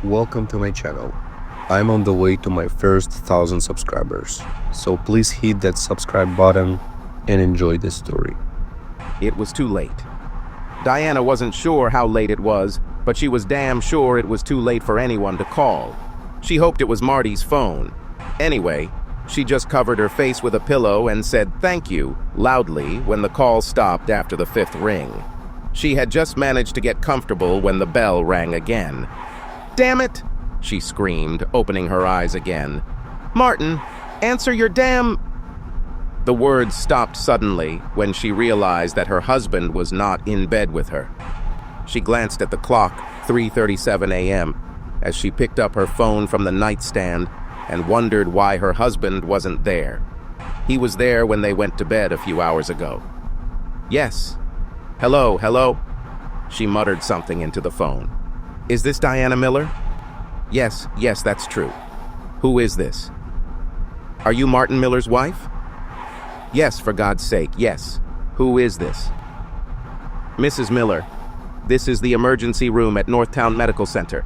welcome to my channel. I'm on the way to my first 1,000 subscribers, so please hit that subscribe button and enjoy this story. It was too late. Diana wasn't sure how late it was, but she was damn sure it was too late for anyone to call. She hoped it was Marty's phone. Anyway, she just covered her face with a pillow and said thank you loudly when the call stopped after the fifth ring. She had just managed to get comfortable when the bell rang again. "Damn it!" she screamed, opening her eyes again. "Martin, answer your damn—" The words stopped suddenly when she realized that her husband was not in bed with her. She glanced at the clock, 3:37 a.m., as she picked up her phone from the nightstand and wondered why her husband wasn't there. He was there when they went to bed a few hours ago. "Yes. Hello. She muttered something into the phone. "Is this Diana Miller?" Yes, that's true. Who is this?" "Are you Martin Miller's wife?" "Yes, for God's sake, yes. Who is this?" "Mrs. Miller, this is the emergency room at Northtown Medical Center.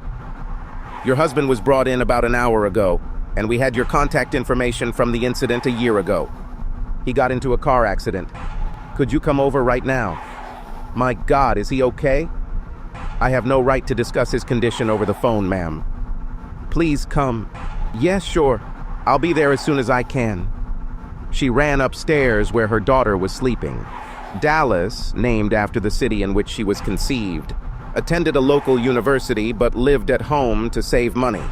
Your husband was brought in about an hour ago, and we had your contact information from the incident a year ago. He got into a car accident. Could you come over right now?" "My God, is he okay?" "I have no right to discuss his condition over the phone, ma'am." "Please come." "Yes, sure. I'll be there as soon as I can." She ran upstairs where her daughter was sleeping. Dallas, named after the city in which she was conceived, attended a local university but lived at home to save money.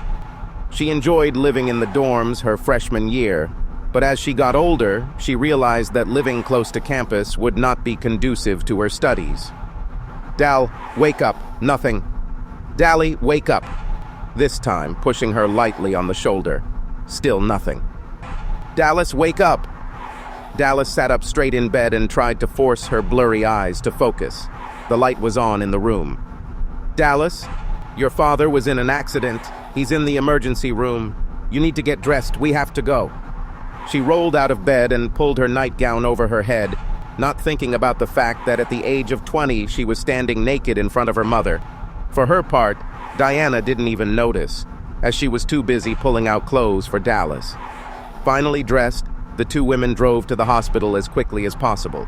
She enjoyed living in the dorms her freshman year, but as she got older, she realized that living close to campus would not be conducive to her studies. "Dal, wake up. Nothing." "Dally, wake up." This time, pushing her lightly on the shoulder. Still nothing. "Dallas, wake up." Dallas sat up straight in bed and tried to force her blurry eyes to focus. The light was on in the room. "Dallas, your father was in an accident. He's in the emergency room. You need to get dressed. We have to go." She rolled out of bed and pulled her nightgown over her head, not thinking about the fact that at the age of 20 she was standing naked in front of her mother. For her part, Diana didn't even notice, as she was too busy pulling out clothes for Dallas. Finally dressed, the two women drove to the hospital as quickly as possible.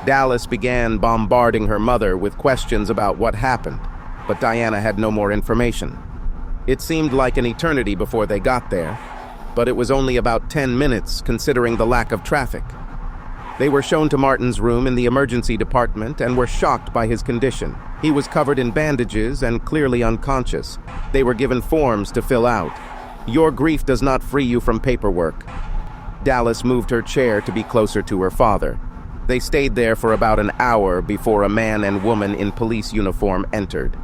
Dallas began bombarding her mother with questions about what happened, but Diana had no more information. It seemed like an eternity before they got there, but it was only about 10 minutes considering the lack of traffic. They were shown to Martin's room in the emergency department and were shocked by his condition. He was covered in bandages and clearly unconscious. They were given forms to fill out. "Your grief does not free you from paperwork." Dallas moved her chair to be closer to her father. They stayed there for about an hour before a man and woman in police uniform entered.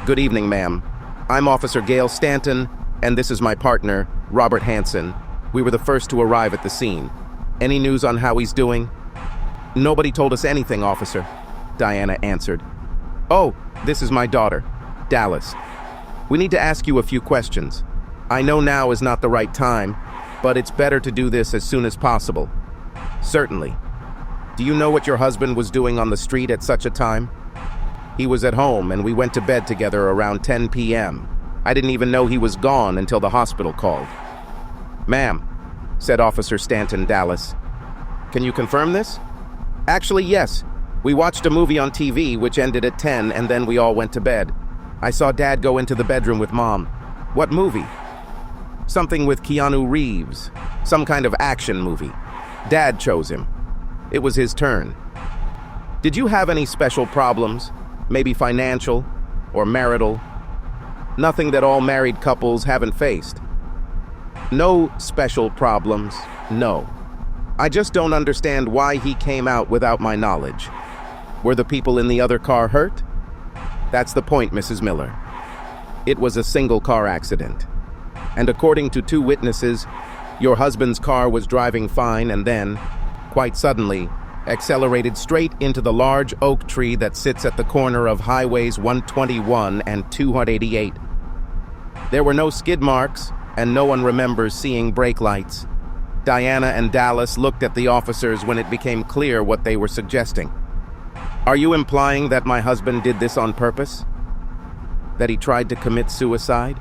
"Good evening, ma'am. I'm Officer Gail Stanton, and this is my partner, Robert Hansen. We were the first to arrive at the scene. Any news on how he's doing?" "Nobody told us anything, officer," Diana answered. "Oh, this is my daughter, Dallas. We need to ask you a few questions. I know now is not the right time, but it's better to do this as soon as possible." "Certainly. Do you know what your husband was doing on the street at such a time?" "He was at home, and we went to bed together around 10 p.m. I didn't even know he was gone until the hospital called." "Ma'am," said Officer Stanton Dallas. "Can you confirm this?" "Actually, yes. We watched a movie on TV which ended at 10, and then we all went to bed. I saw Dad go into the bedroom with Mom." "What movie?" "Something with Keanu Reeves. Some kind of action movie. Dad chose him. It was his turn." "Did you have any special problems? Maybe financial or marital? Nothing that all married couples haven't faced?" "No special problems, no. I just don't understand why he came out without my knowledge." "Were the people in the other car hurt?" "That's the point, Mrs. Miller. It was a single car accident. And according to two witnesses, your husband's car was driving fine and then, quite suddenly, accelerated straight into the large oak tree that sits at the corner of Highways 121 and 288. There were no skid marks, and no one remembers seeing brake lights." Diana and Dallas looked at the officers when it became clear what they were suggesting. "Are you implying that my husband did this on purpose? That he tried to commit suicide?"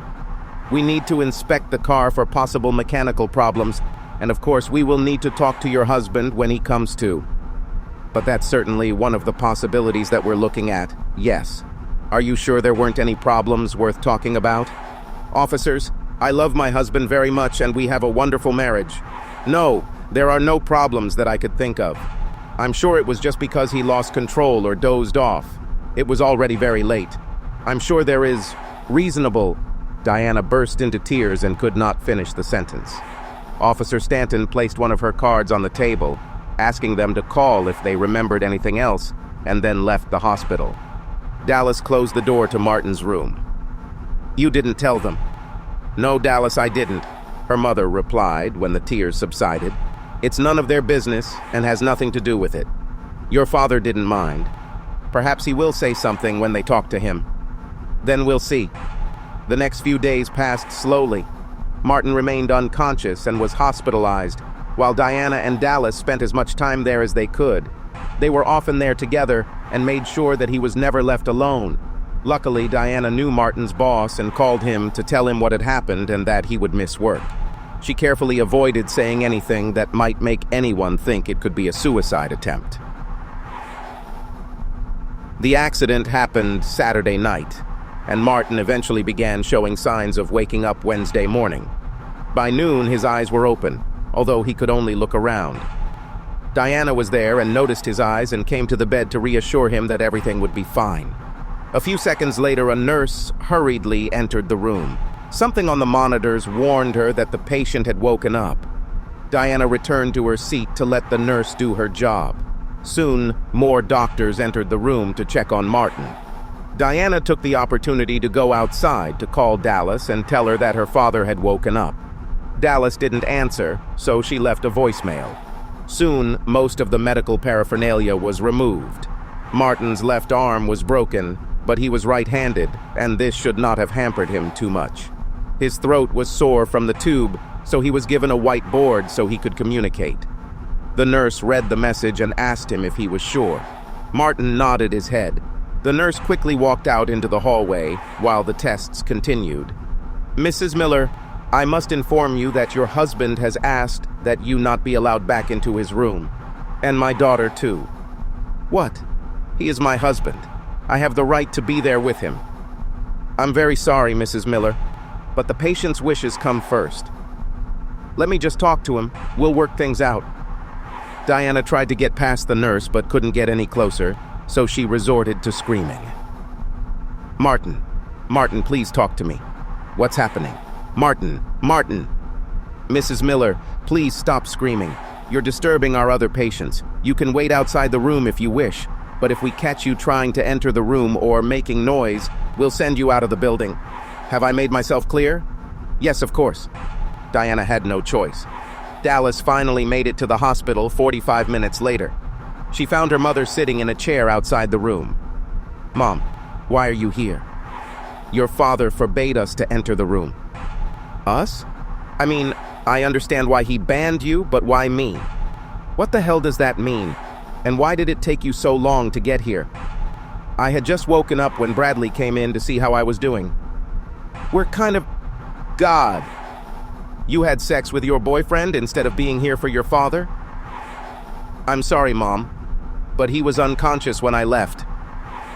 We need to inspect the car for possible mechanical problems, and of course we will need to talk to your husband when he comes to. But that's certainly one of the possibilities that we're looking at, yes. Are you sure there weren't any problems worth talking about? Officers, I love my husband very much and we have a wonderful marriage. No, there are no problems that I could think of. I'm sure it was just because he lost control or dozed off. It was already very late. I'm sure there is reasonable. Diana burst into tears and could not finish the sentence. Officer Stanton placed one of her cards on the table, asking them to call if they remembered anything else, and then left the hospital. Dallas closed the door to Martin's room. You didn't tell them. No, Dallas, I didn't, her mother replied when the tears subsided. It's none of their business and has nothing to do with it. Your father didn't mind. Perhaps he will say something when they talk to him. Then we'll see. The next few days passed slowly. Martin remained unconscious and was hospitalized, while Diana and Dallas spent as much time there as they could. They were often there together and made sure that he was never left alone. Luckily, Diana knew Martin's boss and called him to tell him what had happened and that he would miss work. She carefully avoided saying anything that might make anyone think it could be a suicide attempt. The accident happened Saturday night, and Martin eventually began showing signs of waking up Wednesday morning. By noon, his eyes were open, although he could only look around. Diana was there and noticed his eyes and came to the bed to reassure him that everything would be fine. A few seconds later, a nurse hurriedly entered the room. Something on the monitors warned her that the patient had woken up. Diana returned to her seat to let the nurse do her job. Soon, more doctors entered the room to check on Martin. Diana took the opportunity to go outside to call Dallas and tell her that her father had woken up. Dallas didn't answer, so she left a voicemail. Soon, most of the medical paraphernalia was removed. Martin's left arm was broken, but he was right-handed, and this should not have hampered him too much. His throat was sore from the tube, so he was given a white board so he could communicate. The nurse read the message and asked him if he was sure. Martin nodded his head. The nurse quickly walked out into the hallway while the tests continued. Mrs. Miller, I must inform you that your husband has asked that you not be allowed back into his room. And my daughter, too. What? He is my husband. I have the right to be there with him. I'm very sorry, Mrs. Miller, but the patient's wishes come first. Let me just talk to him. We'll work things out. Diana tried to get past the nurse but couldn't get any closer, so she resorted to screaming. Martin, please talk to me. What's happening? Martin. Mrs. Miller, please stop screaming. You're disturbing our other patients. You can wait outside the room if you wish, but if we catch you trying to enter the room or making noise, we'll send you out of the building. Have I made myself clear? Yes, of course. Diana had no choice. Dallas finally made it to the hospital 45 minutes later. She found her mother sitting in a chair outside the room. Mom, why are you here? Your father forbade us to enter the room. Us? I mean, I understand why he banned you, but why me? What the hell does that mean? And why did it take you so long to get here? I had just woken up when Bradley came in to see how I was doing. We're kind of... God. You had sex with your boyfriend instead of being here for your father? I'm sorry, Mom, but he was unconscious when I left.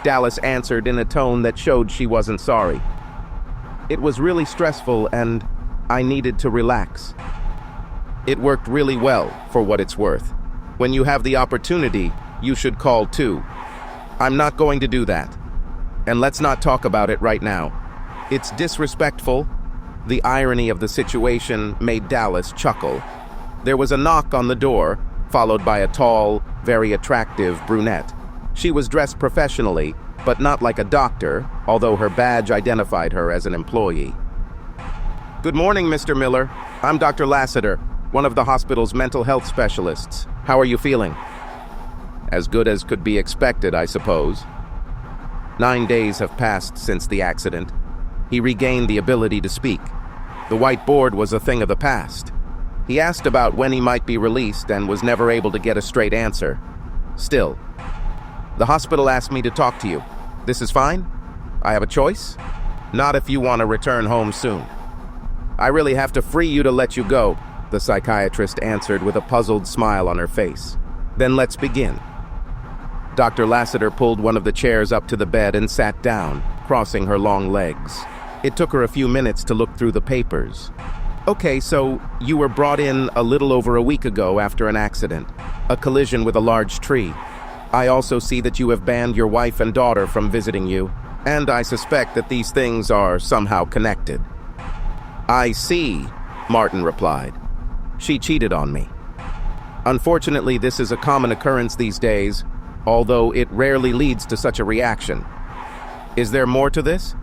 Dallas answered in a tone that showed she wasn't sorry. It was really stressful and I needed to relax. It worked really well, for what it's worth. When you have the opportunity, you should call too. I'm not going to do that. And let's not talk about it right now. It's disrespectful. The irony of the situation made Dallas chuckle. There was a knock on the door, followed by a tall, very attractive brunette. She was dressed professionally, but not like a doctor, although her badge identified her as an employee. Good morning, Mr. Miller. I'm Dr. Lassiter, one of the hospital's mental health specialists. How are you feeling? As good as could be expected, I suppose. 9 days have passed since the accident. He regained the ability to speak. The white board was a thing of the past. He asked about when he might be released and was never able to get a straight answer. Still, the hospital asked me to talk to you. This is fine? I have a choice? Not if you want to return home soon. I really have to free you to let you go, the psychiatrist answered with a puzzled smile on her face. Then let's begin. Dr. Lassiter pulled one of the chairs up to the bed and sat down, crossing her long legs. It took her a few minutes to look through the papers. Okay, so you were brought in a little over a week ago after an accident, a collision with a large tree. I also see that you have banned your wife and daughter from visiting you, and I suspect that these things are somehow connected. I see, Martin replied. She cheated on me. Unfortunately, this is a common occurrence these days, although it rarely leads to such a reaction. Is there more to this?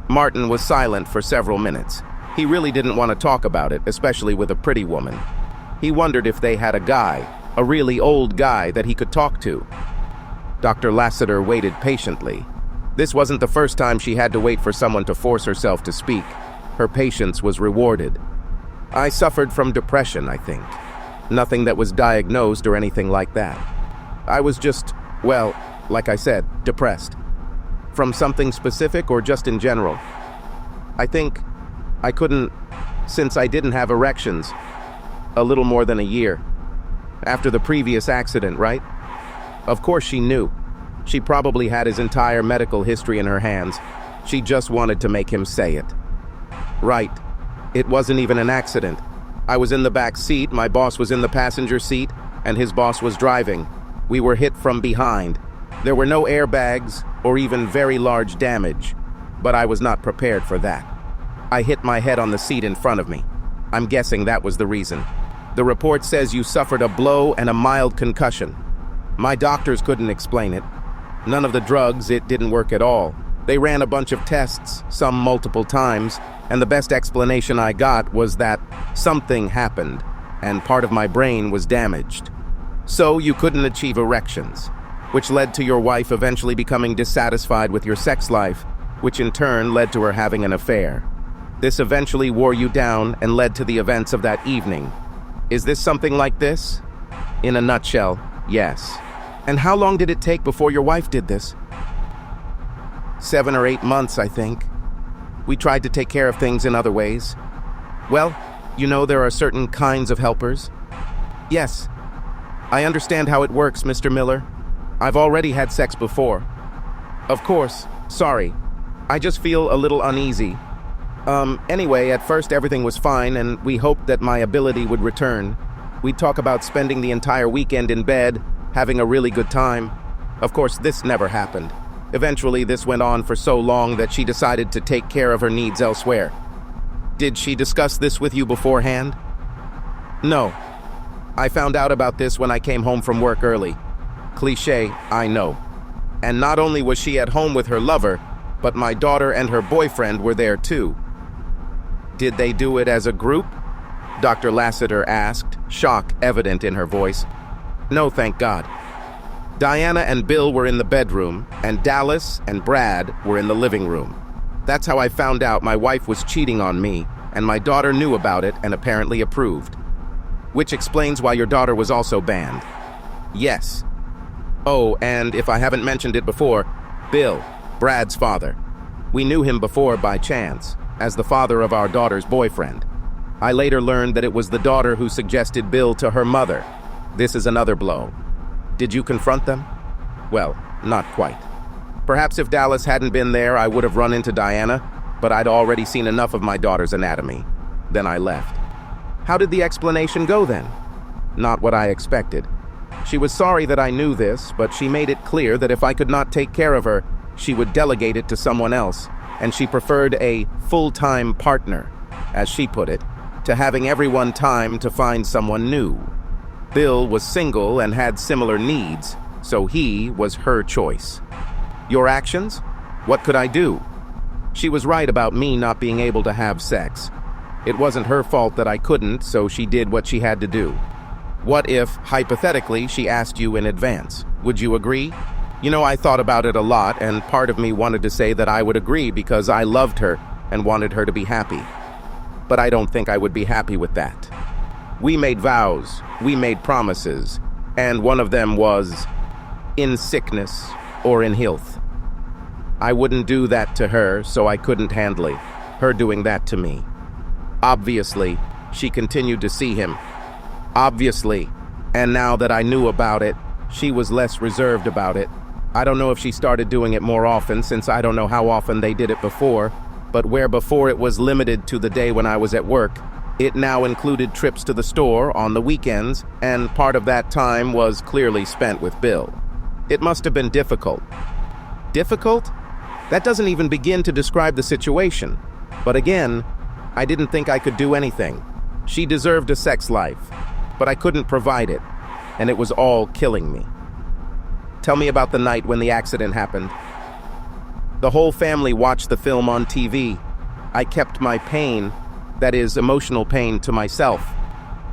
Martin was silent for several minutes. He really didn't want to talk about it, especially with a pretty woman. He wondered if they had a guy, a really old guy that he could talk to. Dr. Lassiter waited patiently. This wasn't the first time she had to wait for someone to force herself to speak. Her patience was rewarded. I suffered from depression, I think. Nothing that was diagnosed or anything like that. I was just, well, like I said, depressed. From something specific or just in general? I think I couldn't, since I didn't have erections, a little more than a year. After the previous accident, right? Of course she knew. She probably had his entire medical history in her hands. She just wanted to make him say it. Right. It wasn't even an accident. I was in the back seat, my boss was in the passenger seat, and his boss was driving. We were hit from behind. There were no airbags or even very large damage, but I was not prepared for that. I hit my head on the seat in front of me. I'm guessing that was the reason. The report says you suffered a blow and a mild concussion. My doctors couldn't explain it. None of the drugs, it didn't work at all. They ran a bunch of tests, some multiple times, and the best explanation I got was that something happened, and part of my brain was damaged. So you couldn't achieve erections, which led to your wife eventually becoming dissatisfied with your sex life, which in turn led to her having an affair. This eventually wore you down and led to the events of that evening. Is this something like this? In a nutshell, yes. And how long did it take before your wife did this? 7 or 8 months, I think. We tried to take care of things in other ways. Well, you know there are certain kinds of helpers. Yes, I understand how it works, Mr. Miller. I've already had sex before. Of course, sorry. I just feel a little uneasy. Anyway, at first everything was fine, and we hoped that my ability would return. We'd talk about spending the entire weekend in bed, having a really good time. Of course, this never happened. Eventually, this went on for so long that she decided to take care of her needs elsewhere. Did she discuss this with you beforehand? No. I found out about this when I came home from work early. Cliché, I know. And not only was she at home with her lover, but my daughter and her boyfriend were there too. Did they do it as a group? Dr. Lassiter asked, shock evident in her voice. No, thank God. Diana and Bill were in the bedroom, and Dallas and Brad were in the living room. That's how I found out my wife was cheating on me, and my daughter knew about it and apparently approved. Which explains why your daughter was also banned. Yes. Oh, and if I haven't mentioned it before, Bill, Brad's father. We knew him before by chance, as the father of our daughter's boyfriend. I later learned that it was the daughter who suggested Bill to her mother. This is another blow. Did you confront them? Well, not quite. Perhaps if Dallas hadn't been there, I would have run into Diana, but I'd already seen enough of my daughter's anatomy. Then I left. How did the explanation go then? Not what I expected. She was sorry that I knew this, but she made it clear that if I could not take care of her, she would delegate it to someone else, and she preferred a full-time partner, as she put it, to having everyone time to find someone new. Bill was single and had similar needs, so he was her choice. Your actions? What could I do? She was right about me not being able to have sex. It wasn't her fault that I couldn't, so she did what she had to do. What if, hypothetically, she asked you in advance? Would you agree? You know, I thought about it a lot, and part of me wanted to say that I would agree because I loved her and wanted her to be happy. But I don't think I would be happy with that. We made vows, we made promises, and one of them was in sickness or in health. I wouldn't do that to her, so I couldn't handle her doing that to me. Obviously, she continued to see him. Obviously. And now that I knew about it, she was less reserved about it. I don't know if she started doing it more often, since I don't know how often they did it before, but where before it was limited to the day when I was at work, it now included trips to the store on the weekends, and part of that time was clearly spent with Bill. It must have been difficult. Difficult? That doesn't even begin to describe the situation. But again, I didn't think I could do anything. She deserved a sex life, but I couldn't provide it, and it was all killing me. Tell me about the night when the accident happened. The whole family watched the film on TV. I kept my pain, that is, emotional pain, to myself.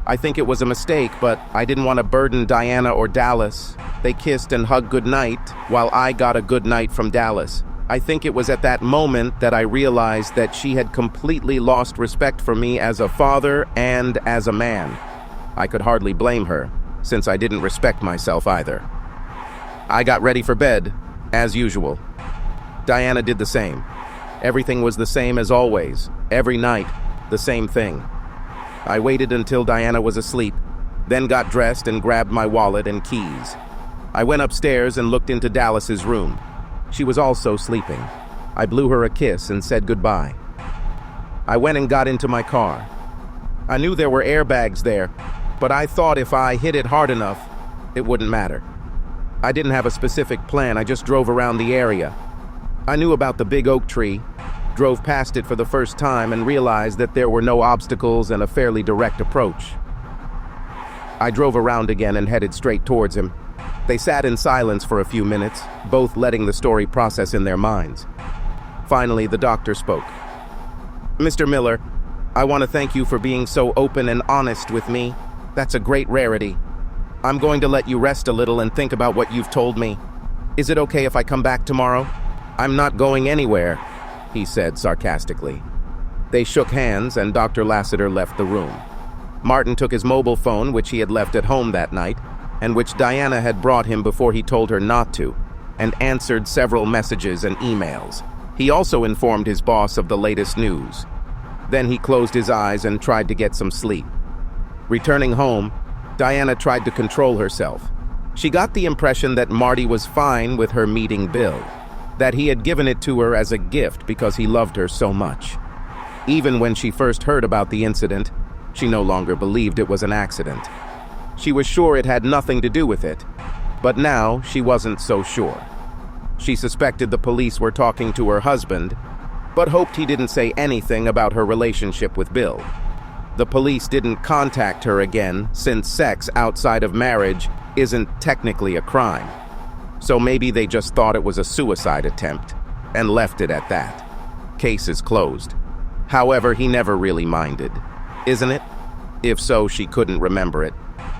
I think it was a mistake, but I didn't want to burden Diana or Dallas. They kissed and hugged goodnight, while I got a good night from Dallas. I think it was at that moment that I realized that she had completely lost respect for me as a father and as a man. I could hardly blame her, since I didn't respect myself either. I got ready for bed, as usual. Diana did the same. Everything was the same as always. Every night, the same thing. I waited until Diana was asleep, then got dressed and grabbed my wallet and keys. I went upstairs and looked into Dallas's room. She was also sleeping. I blew her a kiss and said goodbye. I went and got into my car. I knew there were airbags there, but I thought if I hit it hard enough, it wouldn't matter. I didn't have a specific plan, I just drove around the area. I knew about the big oak tree, drove past it for the first time and realized that there were no obstacles and a fairly direct approach. I drove around again and headed straight towards him. They sat in silence for a few minutes, both letting the story process in their minds. Finally, the doctor spoke. "Mr. Miller, I want to thank you for being so open and honest with me. That's a great rarity. I'm going to let you rest a little and think about what you've told me. Is it okay if I come back tomorrow?" "I'm not going anywhere," he said sarcastically. They shook hands and Dr. Lassiter left the room. Martin took his mobile phone, which he had left at home that night, and which Diana had brought him before he told her not to, and answered several messages and emails. He also informed his boss of the latest news. Then he closed his eyes and tried to get some sleep. Returning home, Diana tried to control herself. She got the impression that Marty was fine with her meeting Bill, that he had given it to her as a gift because he loved her so much. Even when she first heard about the incident, she no longer believed it was an accident. She was sure it had nothing to do with it, but now she wasn't so sure. She suspected the police were talking to her husband, but hoped he didn't say anything about her relationship with Bill. The police didn't contact her again since sex outside of marriage isn't technically a crime. So maybe they just thought it was a suicide attempt and left it at that. Case is closed. However, he never really minded, isn't it? If so, she couldn't remember it.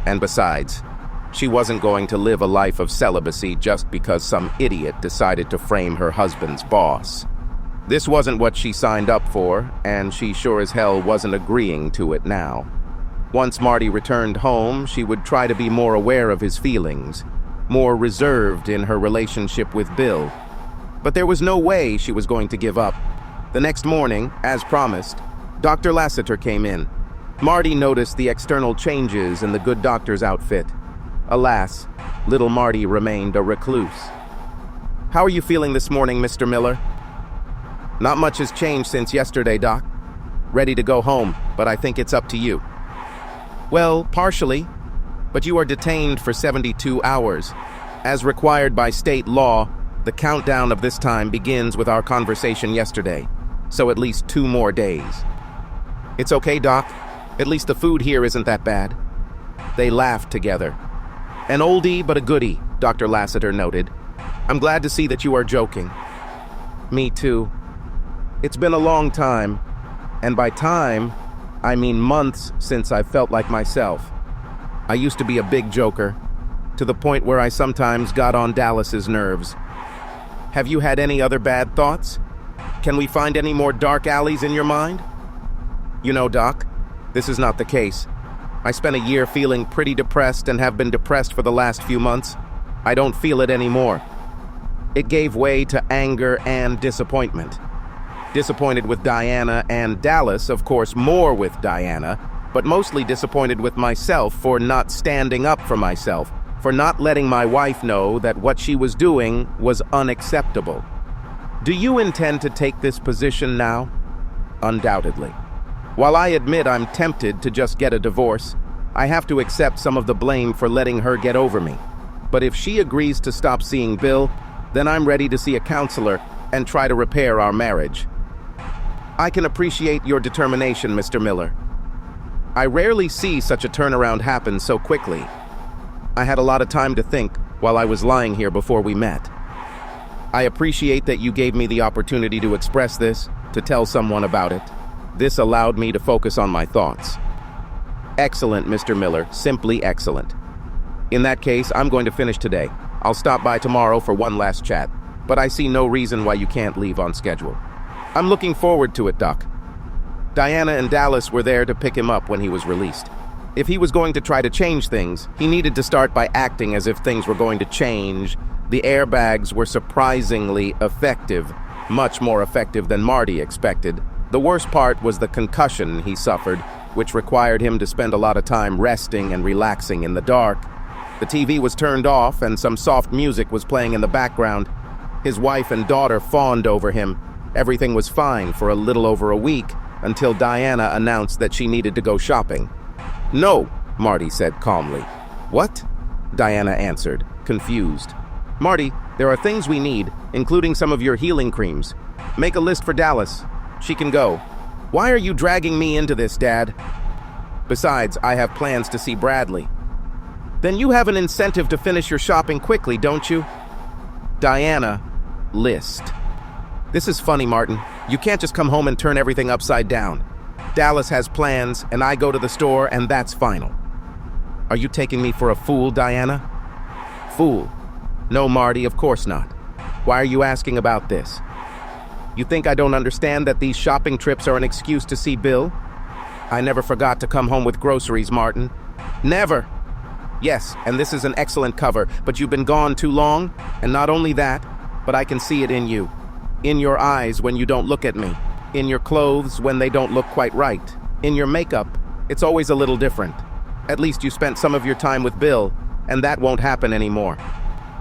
And besides, she wasn't going to live a life of celibacy just because some idiot decided to frame her husband's boss. This wasn't what she signed up for, and she sure as hell wasn't agreeing to it now. Once Marty returned home, she would try to be more aware of his feelings, more reserved in her relationship with Bill. But there was no way she was going to give up. The next morning, as promised, Dr. Lassiter came in. Marty noticed the external changes in the good doctor's outfit. Alas, little Marty remained a recluse. "How are you feeling this morning, Mr. Miller?" "Not much has changed since yesterday, Doc. Ready to go home, but I think it's up to you." "Well, partially, but you are detained for 72 hours. As required by state law, the countdown of this time begins with our conversation yesterday, so at least 2 more days." "It's okay, Doc. At least the food here isn't that bad." They laughed together. "An oldie but a goodie," Dr. Lassiter noted. "I'm glad to see that you are joking." "Me too. It's been a long time, and by time, I mean months since I felt like myself. I used to be a big joker, to the point where I sometimes got on Dallas's nerves. Have you had any other bad thoughts? Can we find any more dark alleys in your mind?" "You know, Doc, this is not the case. I spent a year feeling pretty depressed and have been depressed for the last few months. I don't feel it anymore. It gave way to anger and disappointment." Disappointed with Diana and Dallas, of course, more with Diana, but mostly disappointed with myself for not standing up for myself, for not letting my wife know that what she was doing was unacceptable. Do you intend to take this position now? Undoubtedly. While I admit I'm tempted to just get a divorce, I have to accept some of the blame for letting her get over me. But if she agrees to stop seeing Bill, then I'm ready to see a counselor and try to repair our marriage. I can appreciate your determination, Mr. Miller. I rarely see such a turnaround happen so quickly. I had a lot of time to think while I was lying here before we met. I appreciate that you gave me the opportunity to express this, to tell someone about it. This allowed me to focus on my thoughts. Excellent, Mr. Miller, simply excellent. In that case, I'm going to finish today. I'll stop by tomorrow for one last chat, but I see no reason why you can't leave on schedule. I'm looking forward to it, Doc. Diana and Dallas were there to pick him up when he was released. If he was going to try to change things, he needed to start by acting as if things were going to change. The airbags were surprisingly effective, much more effective than Marty expected. The worst part was the concussion he suffered, which required him to spend a lot of time resting and relaxing in the dark. The TV was turned off and some soft music was playing in the background. His wife and daughter fawned over him. Everything was fine for a little over a week until Diana announced that she needed to go shopping. "No," Marty said calmly. "What?" Diana answered, confused. "Marty, there are things we need, including some of your healing creams. Make a list for Dallas. She can go." "Why are you dragging me into this, Dad?" "Besides, I have plans to see Bradley." "Then you have an incentive to finish your shopping quickly, don't you?" Diana, list. "This is funny, Martin. You can't just come home and turn everything upside down. Dallas has plans, and I go to the store, and that's final." "Are you taking me for a fool, Diana?" "Fool? No, Marty, of course not. Why are you asking about this? You think I don't understand that these shopping trips are an excuse to see Bill? I never forgot to come home with groceries, Martin. Never. Yes, and this is an excellent cover, but you've been gone too long, and not only that, but I can see it in you. In your eyes when you don't look at me. In your clothes when they don't look quite right. In your makeup, it's always a little different. At least you spent some of your time with Bill, and that won't happen anymore."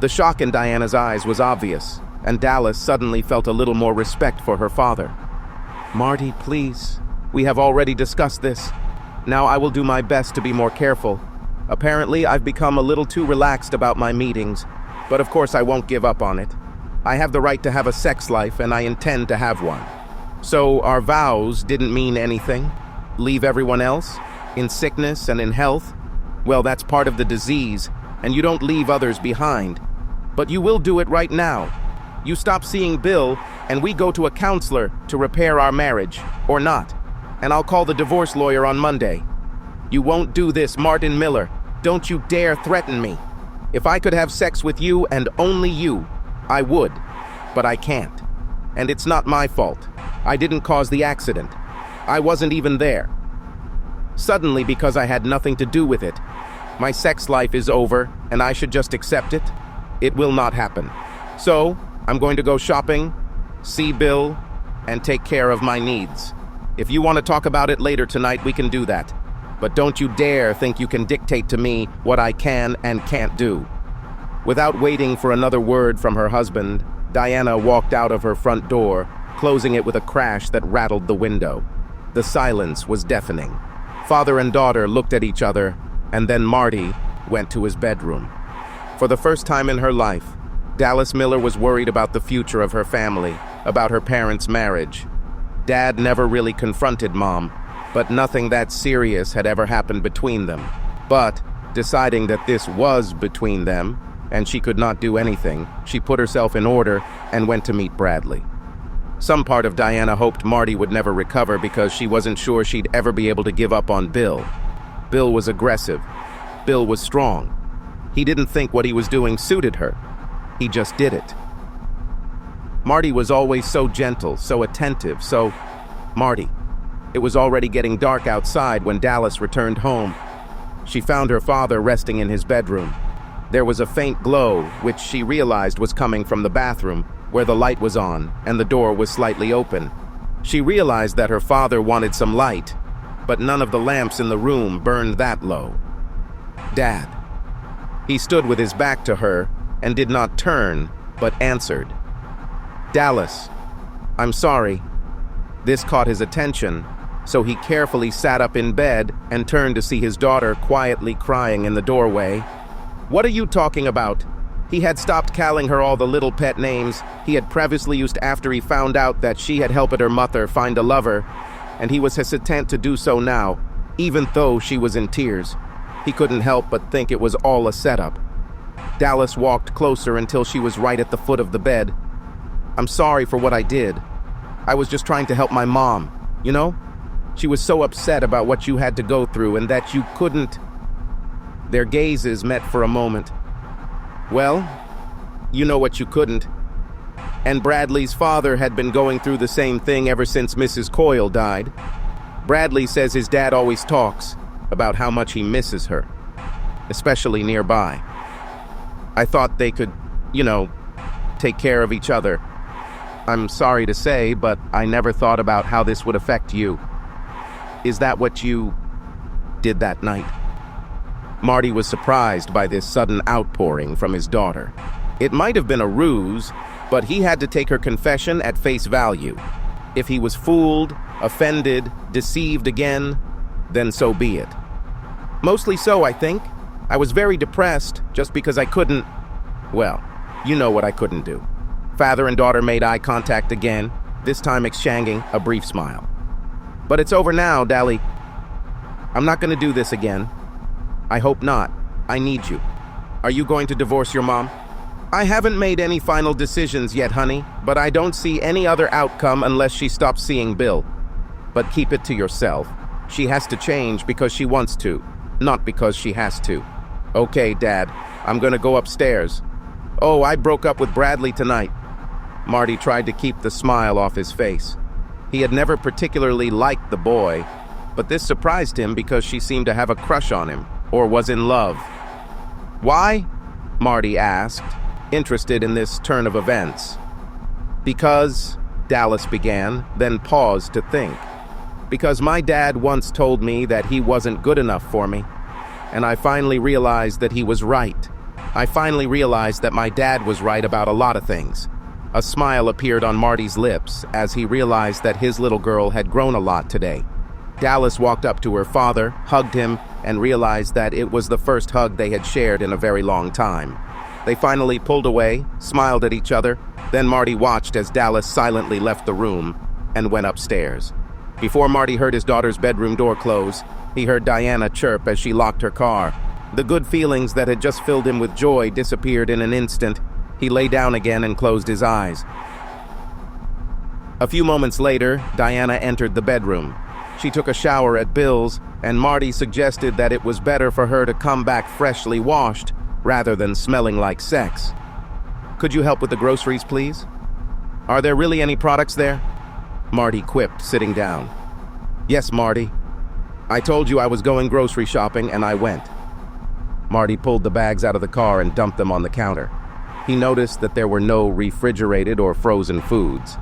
The shock in Diana's eyes was obvious, and Dallas suddenly felt a little more respect for her father. "Marty, please. We have already discussed this. Now I will do my best to be more careful. Apparently, I've become a little too relaxed about my meetings, but of course I won't give up on it. I have the right to have a sex life, and I intend to have one. So our vows didn't mean anything? Leave everyone else? In sickness and in health? Well, that's part of the disease, and you don't leave others behind. But you will do it right now. You stop seeing Bill, and we go to a counselor to repair our marriage, or not. And I'll call the divorce lawyer on Monday. You won't do this, Martin Miller. Don't you dare threaten me. If I could have sex with you and only you, I would. But I can't. And it's not my fault. I didn't cause the accident. I wasn't even there. Suddenly, because I had nothing to do with it, my sex life is over, and I should just accept it? It will not happen. So, I'm going to go shopping, see Bill, and take care of my needs. If you want to talk about it later tonight, we can do that. But don't you dare think you can dictate to me what I can and can't do." Without waiting for another word from her husband, Diana walked out of her front door, closing it with a crash that rattled the window. The silence was deafening. Father and daughter looked at each other, and then Marty went to his bedroom. For the first time in her life, Dallas Miller was worried about the future of her family, about her parents' marriage. Dad never really confronted Mom, but nothing that serious had ever happened between them. But, deciding that this was between them, and she could not do anything, she put herself in order and went to meet Bradley. Some part of Diana hoped Marty would never recover because she wasn't sure she'd ever be able to give up on Bill. Bill was aggressive. Bill was strong. He didn't think what he was doing suited her. He just did it. Marty was always so gentle, so attentive, so... Marty. It was already getting dark outside when Dallas returned home. She found her father resting in his bedroom. There was a faint glow, which she realized was coming from the bathroom, where the light was on and the door was slightly open. She realized that her father wanted some light, but none of the lamps in the room burned that low. "Dad." He stood with his back to her and did not turn, but answered. "Dallas, I'm sorry." This caught his attention, so he carefully sat up in bed and turned to see his daughter quietly crying in the doorway. "What are you talking about?" He had stopped calling her all the little pet names he had previously used after he found out that she had helped her mother find a lover, and he was hesitant to do so now, even though she was in tears. He couldn't help but think it was all a setup. Dallas walked closer until she was right at the foot of the bed. "I'm sorry for what I did. I was just trying to help my mom, you know? She was so upset about what you had to go through and that you couldn't." Their gazes met for a moment. "Well, you know what you couldn't." And Bradley's father had been going through the same thing ever since Mrs. Coyle died. Bradley says his dad always talks about how much he misses her, especially nearby. I thought they could, take care of each other. I'm sorry to say, but I never thought about how this would affect you. Is that what you did that night? Marty was surprised by this sudden outpouring from his daughter. It might have been a ruse, but he had to take her confession at face value. If he was fooled, offended, deceived again, then so be it. Mostly so, I think. I was very depressed just because I couldn't, well, you know what I couldn't do. Father and daughter made eye contact again, this time exchanging a brief smile. But it's over now, Dally. I'm not going to do this again. I hope not. I need you. Are you going to divorce your mom? I haven't made any final decisions yet, honey, but I don't see any other outcome unless she stops seeing Bill. But keep it to yourself. She has to change because she wants to, not because she has to. Okay, Dad, I'm gonna go upstairs. Oh, I broke up with Bradley tonight. Marty tried to keep the smile off his face. He had never particularly liked the boy, but this surprised him because she seemed to have a crush on him, or was in love. Why? Marty asked, interested in this turn of events. Because, Dallas began, then paused to think. Because my dad once told me that he wasn't good enough for me, and I finally realized that he was right. I finally realized that my dad was right about a lot of things. A smile appeared on Marty's lips as he realized that his little girl had grown a lot today. Dallas walked up to her father, hugged him, and realized that it was the first hug they had shared in a very long time. They finally pulled away, smiled at each other, then Marty watched as Dallas silently left the room and went upstairs. Before Marty heard his daughter's bedroom door close, he heard Diana chirp as she locked her car. The good feelings that had just filled him with joy disappeared in an instant. He lay down again and closed his eyes. A few moments later, Diana entered the bedroom. She took a shower at Bill's, and Marty suggested that it was better for her to come back freshly washed rather than smelling like sex. Could you help with the groceries, please? Are there really any products there? Marty quipped, sitting down. Yes, Marty. I told you I was going grocery shopping, and I went. Marty pulled the bags out of the car and dumped them on the counter. He noticed that there were no refrigerated or frozen foods.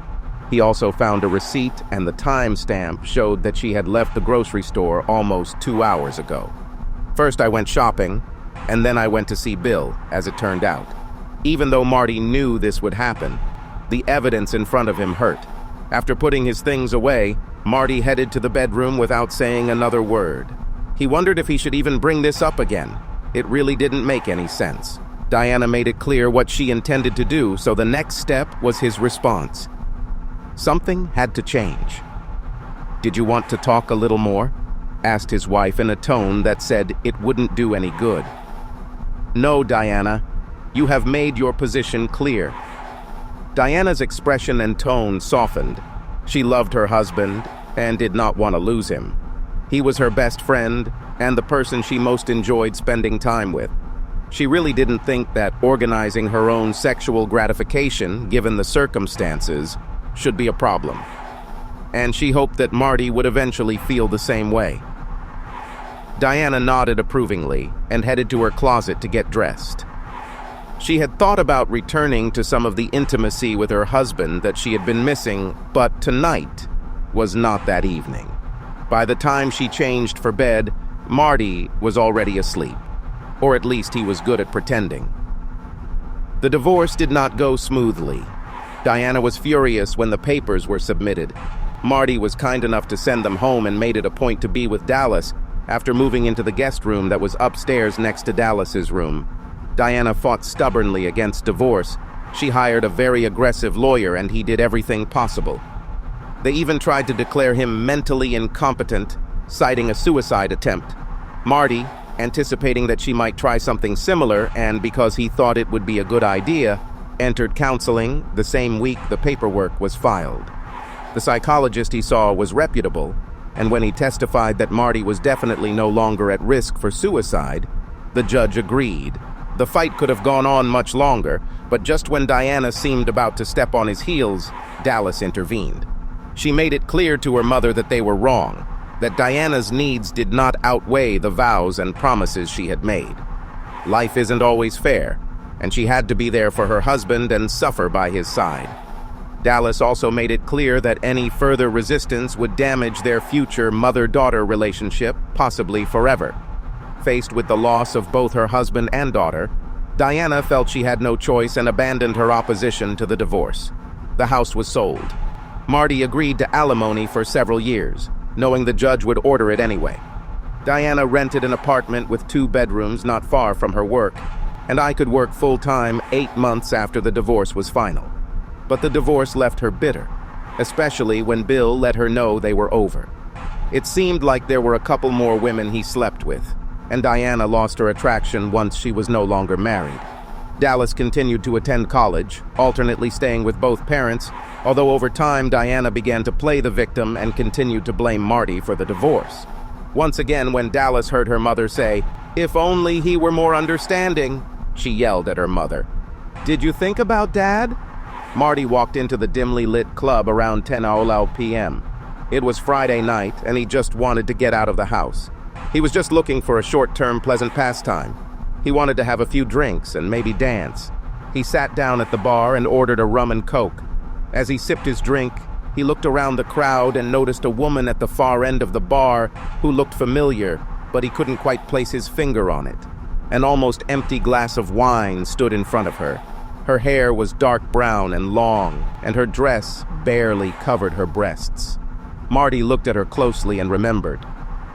He also found a receipt, and the timestamp showed that she had left the grocery store almost 2 hours ago. First I went shopping, and then I went to see Bill, as it turned out. Even though Marty knew this would happen, the evidence in front of him hurt. After putting his things away, Marty headed to the bedroom without saying another word. He wondered if he should even bring this up again. It really didn't make any sense. Diana made it clear what she intended to do, so the next step was his response. Something had to change. Did you want to talk a little more? Asked his wife in a tone that said it wouldn't do any good. No, Diana. You have made your position clear. Diana's expression and tone softened. She loved her husband and did not want to lose him. He was her best friend and the person she most enjoyed spending time with. She really didn't think that organizing her own sexual gratification, given the circumstances, should be a problem. And she hoped that Marty would eventually feel the same way. Diana nodded approvingly and headed to her closet to get dressed. She had thought about returning to some of the intimacy with her husband that she had been missing, but tonight, was not that evening. By the time she changed for bed, Marty was already asleep. Or at least he was good at pretending. The divorce did not go smoothly. Diana was furious when the papers were submitted. Marty was kind enough to send them home and made it a point to be with Dallas after moving into the guest room that was upstairs next to Dallas's room. Diana fought stubbornly against divorce. She hired a very aggressive lawyer and he did everything possible. They even tried to declare him mentally incompetent, citing a suicide attempt. Marty, anticipating that she might try something similar and because he thought it would be a good idea, entered counseling the same week the paperwork was filed. The psychologist he saw was reputable, and when he testified that Marty was definitely no longer at risk for suicide, the judge agreed. The fight could have gone on much longer, but just when Diana seemed about to step on his heels, Dallas intervened. She made it clear to her mother that they were wrong, that Diana's needs did not outweigh the vows and promises she had made. Life isn't always fair, and she had to be there for her husband and suffer by his side. Dallas also made it clear that any further resistance would damage their future mother-daughter relationship, possibly forever. Faced with the loss of both her husband and daughter, Diana felt she had no choice and abandoned her opposition to the divorce. The house was sold. Marty agreed to alimony for several years, knowing the judge would order it anyway. Diana rented an apartment with 2 bedrooms not far from her work, and I could work full-time 8 months after the divorce was final. But the divorce left her bitter, especially when Bill let her know they were over. It seemed like there were a couple more women he slept with, and Diana lost her attraction once she was no longer married. Dallas continued to attend college, alternately staying with both parents, although over time Diana began to play the victim and continued to blame Marty for the divorce. Once again, when Dallas heard her mother say, "If only he were more understanding," she yelled at her mother. "Did you think about Dad?" Marty walked into the dimly lit club around 10:00 p.m. It was Friday night, and he just wanted to get out of the house. He was just looking for a short-term pleasant pastime. He wanted to have a few drinks and maybe dance. He sat down at the bar and ordered a rum and coke. As he sipped his drink, he looked around the crowd and noticed a woman at the far end of the bar who looked familiar, but he couldn't quite place his finger on it. An almost empty glass of wine stood in front of her. Her hair was dark brown and long, and her dress barely covered her breasts. Marty looked at her closely and remembered.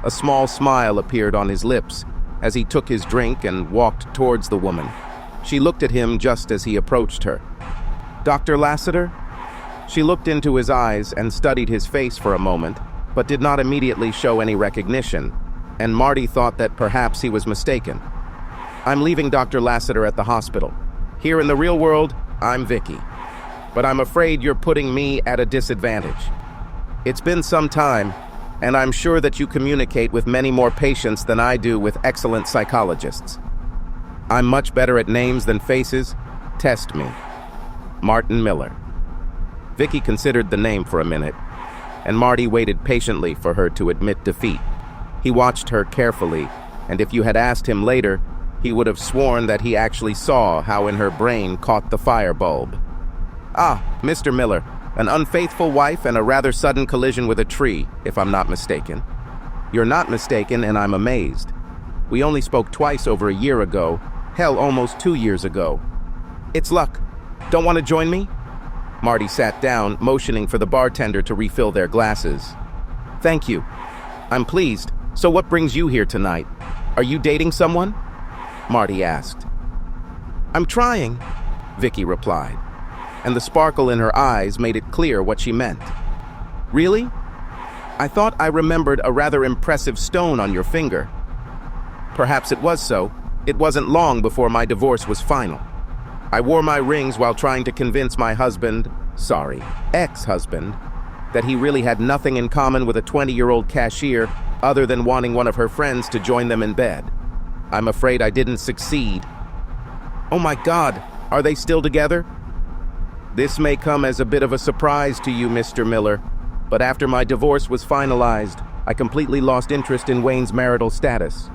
A small smile appeared on his lips as he took his drink and walked towards the woman. She looked at him just as he approached her. "Dr. Lassiter?" She looked into his eyes and studied his face for a moment, but did not immediately show any recognition, and Marty thought that perhaps he was mistaken. "I'm leaving Dr. Lassiter at the hospital. Here in the real world, I'm Vicky. But I'm afraid you're putting me at a disadvantage. It's been some time, and I'm sure that you communicate with many more patients than I do with excellent psychologists. I'm much better at names than faces. Test me. Martin Miller." Vicky considered the name for a minute, and Marty waited patiently for her to admit defeat. He watched her carefully, and if you had asked him later, he would have sworn that he actually saw how in her brain caught the fire bulb. "Ah, Mr. Miller, an unfaithful wife and a rather sudden collision with a tree, if I'm not mistaken." "You're not mistaken, and I'm amazed. We only spoke twice over a year ago, hell, almost 2 years ago. It's luck. Don't want to join me?" Marty sat down, motioning for the bartender to refill their glasses. "Thank you. I'm pleased. So what brings you here tonight? Are you dating someone?" Marty asked. "I'm trying," Vicky replied, and the sparkle in her eyes made it clear what she meant. "Really? I thought I remembered a rather impressive stone on your finger." "Perhaps it was so. It wasn't long before my divorce was final. I wore my rings while trying to convince my ex-husband, that he really had nothing in common with a 20-year-old cashier other than wanting one of her friends to join them in bed. I'm afraid I didn't succeed." "Oh my God, are they still together?" "This may come as a bit of a surprise to you, Mr. Miller, but after my divorce was finalized, I completely lost interest in Wayne's marital status.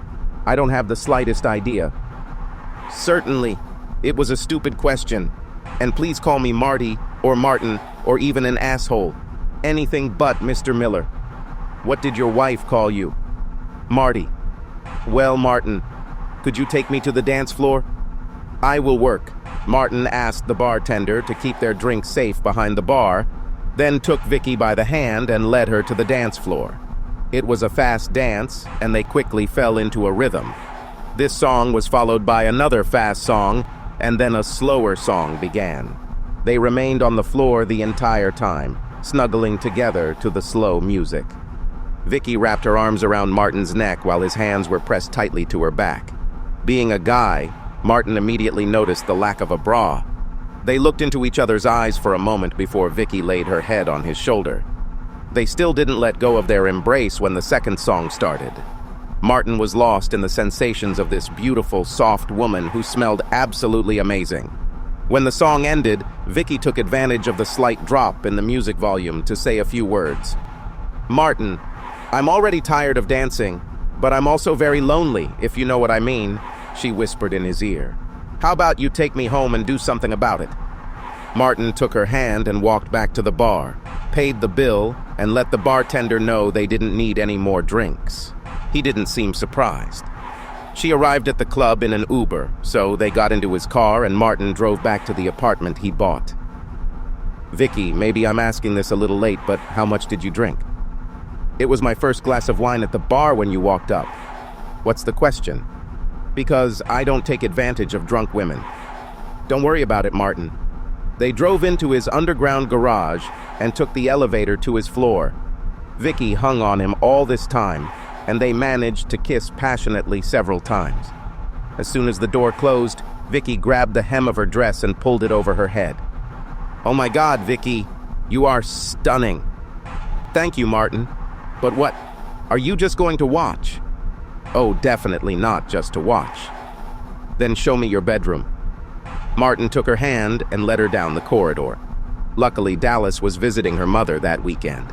I don't have the slightest idea." "Certainly. It was a stupid question. And please call me Marty, or Martin, or even an asshole. Anything but Mr. Miller. What did your wife call you? Marty. Well, Martin, could you take me to the dance floor? I will work. Martin asked the bartender to keep their drinks safe behind the bar, then took Vicky by the hand and led her to the dance floor. It was a fast dance, and they quickly fell into a rhythm. This song was followed by another fast song, and then a slower song began. They remained on the floor the entire time, snuggling together to the slow music. Vicky wrapped her arms around Martin's neck while his hands were pressed tightly to her back. Being a guy, Martin immediately noticed the lack of a bra. They looked into each other's eyes for a moment before Vicky laid her head on his shoulder. They still didn't let go of their embrace when the second song started. Martin was lost in the sensations of this beautiful, soft woman who smelled absolutely amazing. When the song ended, Vicky took advantage of the slight drop in the music volume to say a few words. Martin, I'm already tired of dancing, but I'm also very lonely, if you know what I mean, she whispered in his ear. How about you take me home and do something about it? Martin took her hand and walked back to the bar, paid the bill, and let the bartender know they didn't need any more drinks. He didn't seem surprised. She arrived at the club in an Uber, so they got into his car and Martin drove back to the apartment he bought. Vicky, maybe I'm asking this a little late, but how much did you drink? It was my first glass of wine at the bar when you walked up. What's the question? Because I don't take advantage of drunk women. Don't worry about it, Martin. They drove into his underground garage and took the elevator to his floor. Vicky hung on him all this time, and they managed to kiss passionately several times. As soon as the door closed, Vicky grabbed the hem of her dress and pulled it over her head. Oh my God, Vicky, you are stunning. Thank you, Martin. But what, are you just going to watch? Oh, definitely not just to watch. Then show me your bedroom. Martin took her hand and led her down the corridor. Luckily, Dallas was visiting her mother that weekend.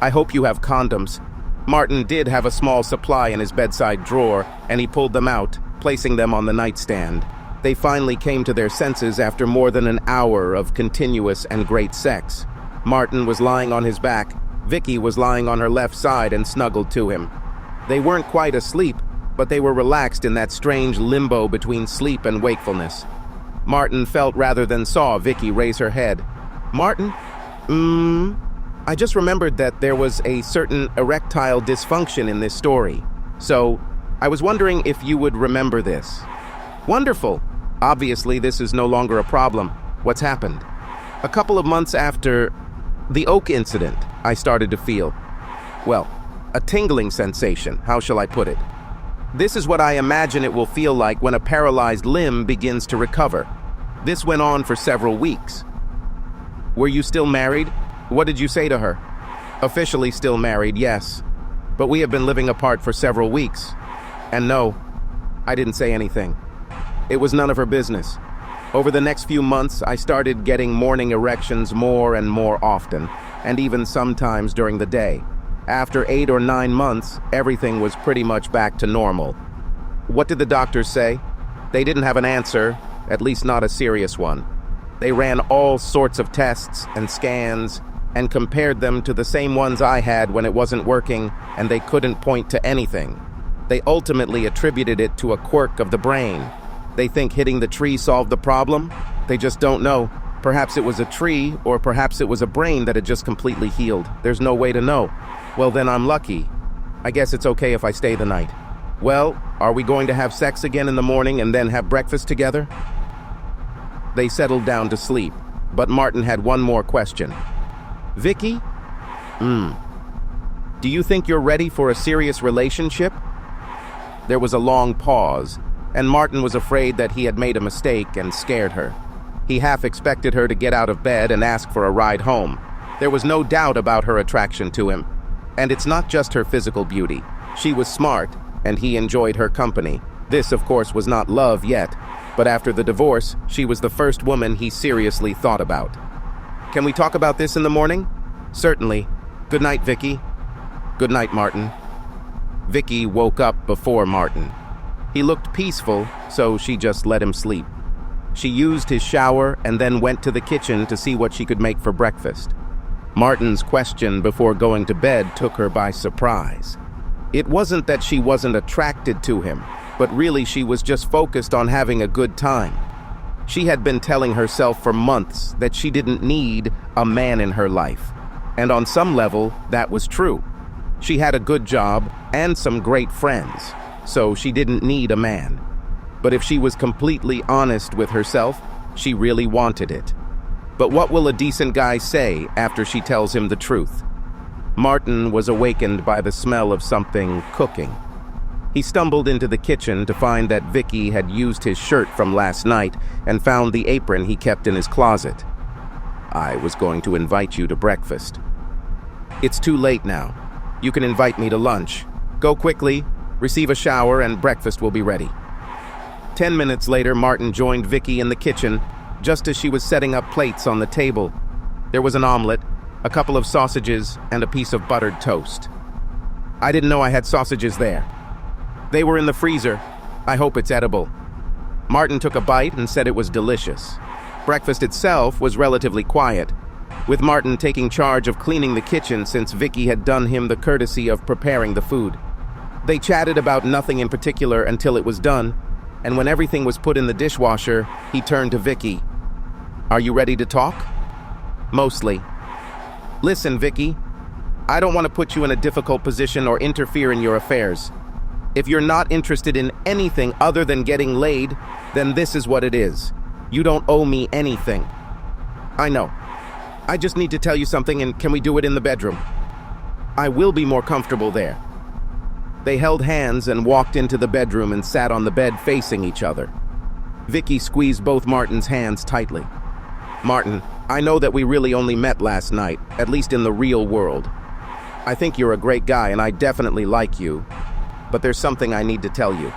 I hope you have condoms. Martin did have a small supply in his bedside drawer, and he pulled them out, placing them on the nightstand. They finally came to their senses after more than an hour of continuous and great sex. Martin was lying on his back. Vicky was lying on her left side and snuggled to him. They weren't quite asleep, but they were relaxed in that strange limbo between sleep and wakefulness. Martin felt rather than saw Vicky raise her head. Martin? I just remembered that there was a certain erectile dysfunction in this story. So, I was wondering if you would remember this. Wonderful! Obviously, this is no longer a problem. What's happened? A couple of months after the Oak incident, I started to feel, well, a tingling sensation, how shall I put it? This is what I imagine it will feel like when a paralyzed limb begins to recover. This went on for several weeks. Were you still married? What did you say to her? Officially still married, yes. But we have been living apart for several weeks. And no, I didn't say anything. It was none of her business. Over the next few months, I started getting morning erections more and more often, and even sometimes during the day. After 8 or 9 months, everything was pretty much back to normal. What did the doctors say? They didn't have an answer, at least not a serious one. They ran all sorts of tests and scans and compared them to the same ones I had when it wasn't working, and they couldn't point to anything. They ultimately attributed it to a quirk of the brain. They think hitting the tree solved the problem. They just don't know. Perhaps it was a tree, or perhaps it was a brain that had just completely healed. There's no way to know. Well, then I'm lucky. I guess it's okay if I stay the night. Well, are we going to have sex again in the morning and then have breakfast together? They settled down to sleep, but Martin had one more question. Vicky? Do you think you're ready for a serious relationship? There was a long pause, and Martin was afraid that he had made a mistake and scared her. He half expected her to get out of bed and ask for a ride home. There was no doubt about her attraction to him. And it's not just her physical beauty. She was smart, and he enjoyed her company. This, of course, was not love yet, but after the divorce, she was the first woman he seriously thought about. Can we talk about this in the morning? Certainly. Good night, Vicky. Good night, Martin. Vicky woke up before Martin. He looked peaceful, so she just let him sleep. She used his shower and then went to the kitchen to see what she could make for breakfast. Martin's question before going to bed took her by surprise. It wasn't that she wasn't attracted to him, but really she was just focused on having a good time. She had been telling herself for months that she didn't need a man in her life. And on some level, that was true. She had a good job and some great friends, so she didn't need a man. But if she was completely honest with herself, she really wanted it. But what will a decent guy say after she tells him the truth? Martin was awakened by the smell of something cooking. He stumbled into the kitchen to find that Vicky had used his shirt from last night and found the apron he kept in his closet. "I was going to invite you to breakfast." "It's too late now. You can invite me to lunch. Go quickly, receive a shower, and breakfast will be ready." 10 minutes later, Martin joined Vicky in the kitchen just as she was setting up plates on the table. There was an omelet, a couple of sausages, and a piece of buttered toast. "I didn't know I had sausages there." "They were in the freezer. I hope it's edible." Martin took a bite and said it was delicious. Breakfast itself was relatively quiet, with Martin taking charge of cleaning the kitchen since Vicky had done him the courtesy of preparing the food. They chatted about nothing in particular until it was done, and when everything was put in the dishwasher, he turned to Vicky. "Are you ready to talk?" "Mostly." "Listen, Vicky, I don't want to put you in a difficult position or interfere in your affairs. If you're not interested in anything other than getting laid, then this is what it is. You don't owe me anything." "I know. I just need to tell you something, and can we do it in the bedroom?" "I will be more comfortable there." They held hands and walked into the bedroom and sat on the bed facing each other. Vicky squeezed both Martin's hands tightly. "Martin, I know that we really only met last night, at least in the real world. I think you're a great guy and I definitely like you, but there's something I need to tell you.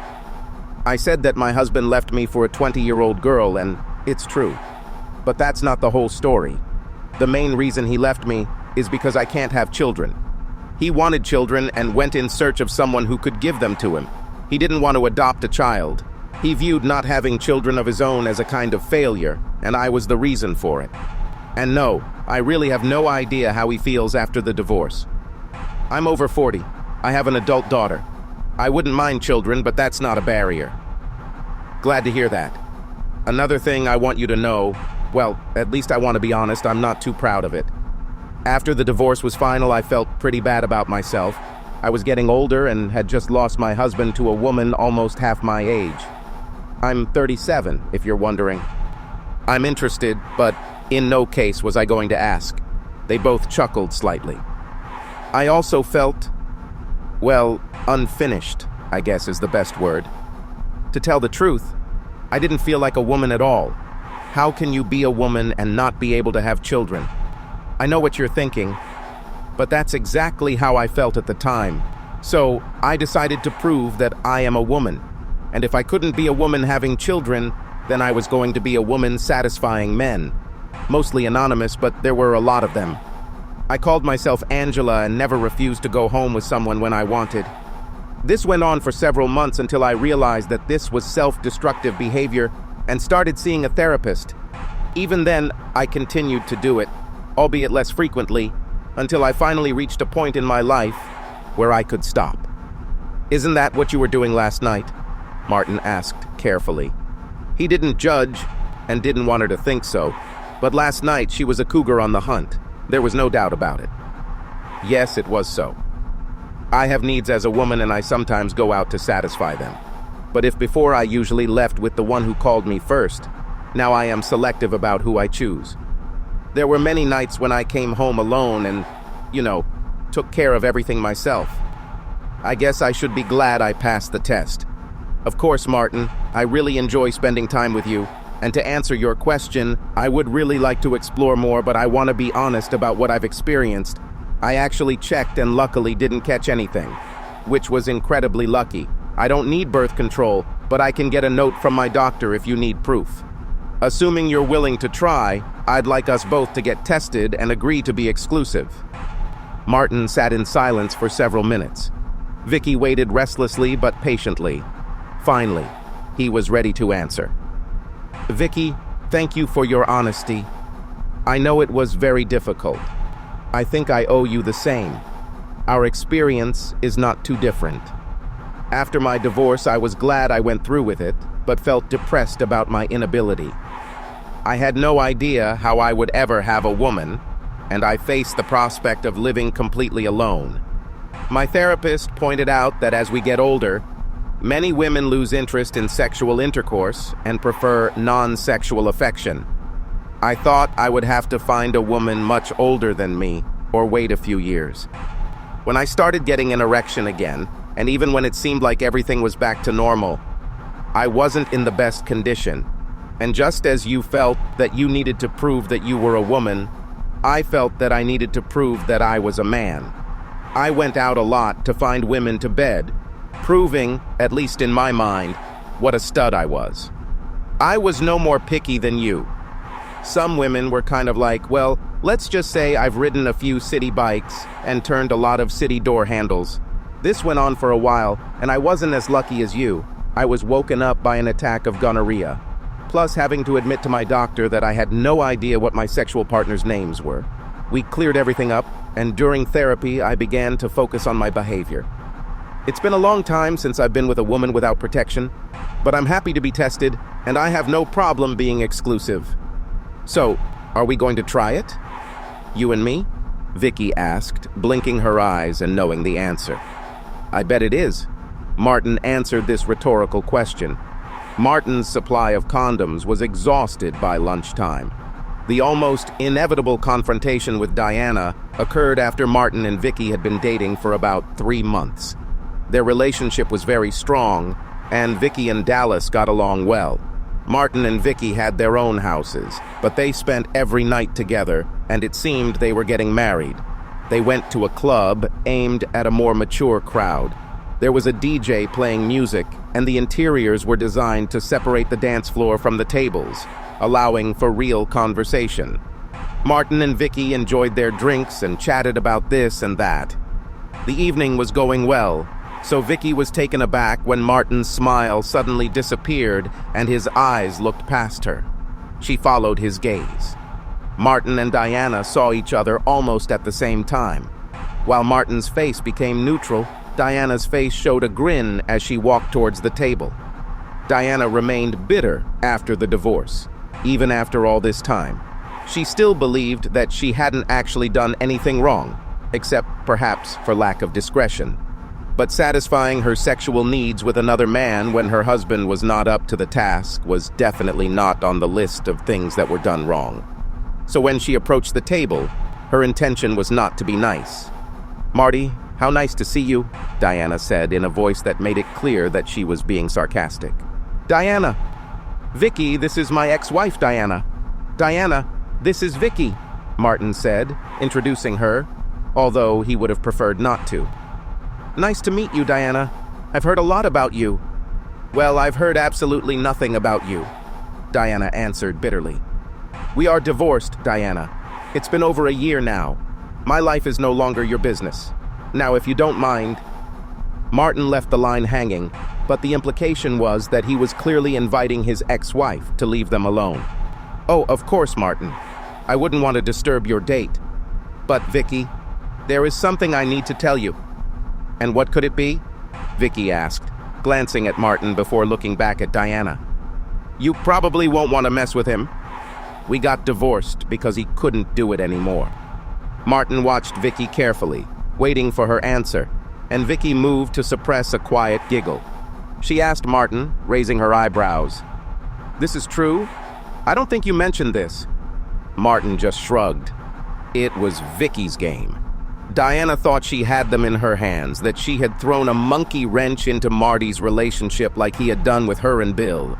I said that my husband left me for a 20-year-old girl, and it's true. But that's not the whole story. The main reason he left me is because I can't have children. He wanted children and went in search of someone who could give them to him. He didn't want to adopt a child. He viewed not having children of his own as a kind of failure, and I was the reason for it. And no, I really have no idea how he feels after the divorce. I'm over 40. I have an adult daughter. I wouldn't mind children, but that's not a barrier." "Glad to hear that. Another thing I want you to know, well, at least I want to be honest, I'm not too proud of it. After the divorce was final, I felt pretty bad about myself. I was getting older and had just lost my husband to a woman almost half my age. I'm 37, if you're wondering. I'm interested, but in no case was I going to ask." They both chuckled slightly. "I also felt, well, unfinished, I guess is the best word. To tell the truth, I didn't feel like a woman at all. How can you be a woman and not be able to have children? I know what you're thinking, but that's exactly how I felt at the time. So I decided to prove that I am a woman. And if I couldn't be a woman having children, then I was going to be a woman satisfying men. Mostly anonymous, but there were a lot of them. I called myself Angela and never refused to go home with someone when I wanted. This went on for several months until I realized that this was self-destructive behavior and started seeing a therapist. Even then, I continued to do it, albeit less frequently, until I finally reached a point in my life where I could stop." "Isn't that what you were doing last night?" Martin asked carefully. He didn't judge and didn't want her to think so, but last night she was a cougar on the hunt. There was no doubt about it. Yes, it was so. I have needs as a woman and I sometimes go out to satisfy them. But if before I usually left with the one who called me first, now I am selective about who I choose. There were many nights when I came home alone and, took care of everything myself. I guess I should be glad I passed the test. Of course, Martin, I really enjoy spending time with you. And to answer your question, I would really like to explore more, but I want to be honest about what I've experienced. I actually checked and luckily didn't catch anything, which was incredibly lucky. I don't need birth control, but I can get a note from my doctor if you need proof. Assuming you're willing to try, I'd like us both to get tested and agree to be exclusive." Martin sat in silence for several minutes. Vicky waited restlessly but patiently. Finally, he was ready to answer. "Vicky, thank you for your honesty. I know it was very difficult. I think I owe you the same. Our experience is not too different. After my divorce, I was glad I went through with it, but felt depressed about my inability. I had no idea how I would ever have a woman, and I faced the prospect of living completely alone. My therapist pointed out that as we get older, many women lose interest in sexual intercourse and prefer non-sexual affection. I thought I would have to find a woman much older than me or wait a few years. When I started getting an erection again, and even when it seemed like everything was back to normal, I wasn't in the best condition. And just as you felt that you needed to prove that you were a woman, I felt that I needed to prove that I was a man. I went out a lot to find women to bed, proving, at least in my mind, what a stud I was. I was no more picky than you. Some women were kind of like, well, let's just say I've ridden a few city bikes and turned a lot of city door handles. This went on for a while, and I wasn't as lucky as you. I was woken up by an attack of gonorrhea, plus having to admit to my doctor that I had no idea what my sexual partners' names were. We cleared everything up, and during therapy, I began to focus on my behavior. It's been a long time since I've been with a woman without protection, but I'm happy to be tested, and I have no problem being exclusive. So, are we going to try it? You and me? Vicky asked, blinking her eyes and knowing the answer. I bet it is. Martin answered this rhetorical question. Martin's supply of condoms was exhausted by lunchtime. The almost inevitable confrontation with Diana occurred after Martin and Vicky had been dating for about 3 months. Their relationship was very strong, and Vicky and Dallas got along well. Martin and Vicky had their own houses, but they spent every night together, and it seemed they were getting married. They went to a club aimed at a more mature crowd. There was a DJ playing music, and the interiors were designed to separate the dance floor from the tables, allowing for real conversation. Martin and Vicky enjoyed their drinks and chatted about this and that. The evening was going well, so Vicky was taken aback when Martin's smile suddenly disappeared and his eyes looked past her. She followed his gaze. Martin and Diana saw each other almost at the same time. While Martin's face became neutral, Diana's face showed a grin as she walked towards the table. Diana remained bitter after the divorce, even after all this time. She still believed that she hadn't actually done anything wrong, except perhaps for lack of discretion. But satisfying her sexual needs with another man when her husband was not up to the task was definitely not on the list of things that were done wrong. So when she approached the table, her intention was not to be nice. "Marty, how nice to see you," Diana said in a voice that made it clear that she was being sarcastic. "Diana. Vicky, this is my ex-wife, Diana. Diana, this is Vicky," Martin said, introducing her, although he would have preferred not to. "Nice to meet you, Diana. I've heard a lot about you." "Well, I've heard absolutely nothing about you," Diana answered bitterly. "We are divorced, Diana. It's been over a year now. My life is no longer your business. Now, if you don't mind..." Martin left the line hanging, but the implication was that he was clearly inviting his ex-wife to leave them alone. "Oh, of course, Martin. I wouldn't want to disturb your date. But, Vicky, there is something I need to tell you." "And what could it be?" Vicky asked, glancing at Martin before looking back at Diana. "You probably won't want to mess with him. We got divorced because he couldn't do it anymore." Martin watched Vicky carefully, waiting for her answer, and Vicky moved to suppress a quiet giggle. She asked Martin, raising her eyebrows, "This is true? I don't think you mentioned this." Martin just shrugged. It was Vicky's game. Diana thought she had them in her hands, that she had thrown a monkey wrench into Marty's relationship like he had done with her and Bill.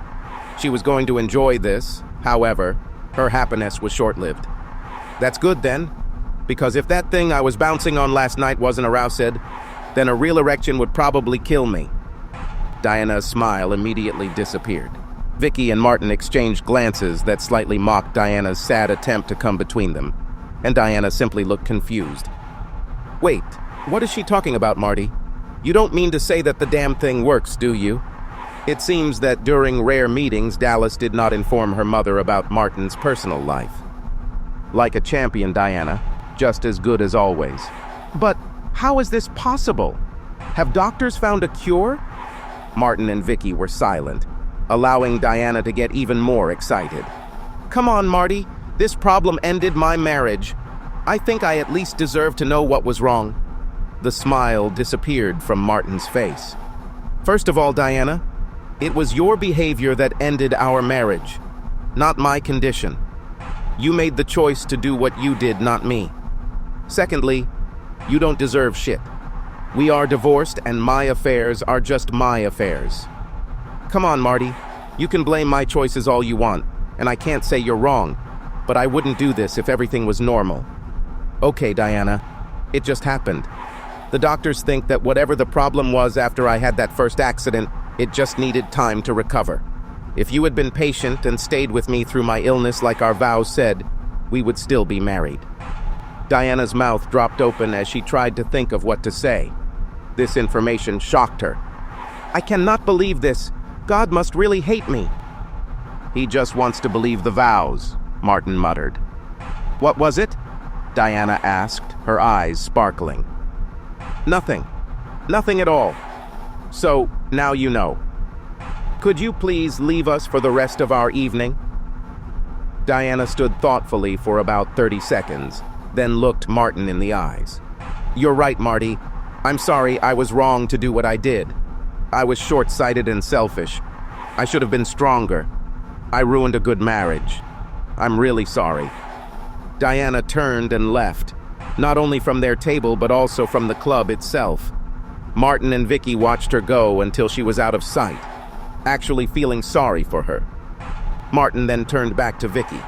She was going to enjoy this, however, her happiness was short-lived. "That's good then, because if that thing I was bouncing on last night wasn't aroused, then a real erection would probably kill me." Diana's smile immediately disappeared. Vicky and Martin exchanged glances that slightly mocked Diana's sad attempt to come between them, and Diana simply looked confused. "Wait, what is she talking about, Marty? You don't mean to say that the damn thing works, do you?" It seems that during rare meetings, Dallas did not inform her mother about Martin's personal life. Like a champion, Diana, just as good as always. But how is this possible? Have doctors found a cure? Martin and Vicky were silent, allowing Diana to get even more excited. Come on, Marty. This problem ended my marriage. I think I at least deserve to know what was wrong. The smile disappeared from Martin's face. First of all, Diana, it was your behavior that ended our marriage, not my condition. You made the choice to do what you did, not me. Secondly, you don't deserve shit. We are divorced and my affairs are just my affairs. Come on, Marty. You can blame my choices all you want, and I can't say you're wrong, but I wouldn't do this if everything was normal. Okay, Diana, it just happened. The doctors think that whatever the problem was after I had that first accident, it just needed time to recover. If you had been patient and stayed with me through my illness like our vows said, we would still be married. Diana's mouth dropped open as she tried to think of what to say. This information shocked her. I cannot believe this. God must really hate me. He just wants to believe the vows, Martin muttered. What was it? Diana asked, her eyes sparkling. Nothing. Nothing at all. So, now you know. Could you please leave us for the rest of our evening? Diana stood thoughtfully for about 30 seconds, then looked Martin in the eyes. You're right, Marty. I'm sorry I was wrong to do what I did. I was short-sighted and selfish. I should have been stronger. I ruined a good marriage. I'm really sorry. Diana turned and left, not only from their table but also from the club itself. Martin and Vicky watched her go until she was out of sight, actually feeling sorry for her. Martin then turned back to Vicky.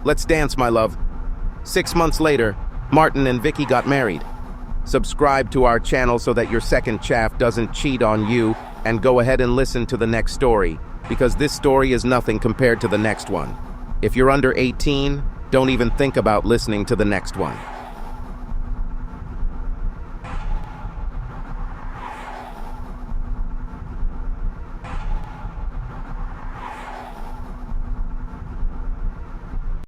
Let's dance, my love. 6 months later, Martin and Vicky got married. Subscribe to our channel so that your second chaff doesn't cheat on you, and go ahead and listen to the next story, because this story is nothing compared to the next one. If you're under 18, don't even think about listening to the next one.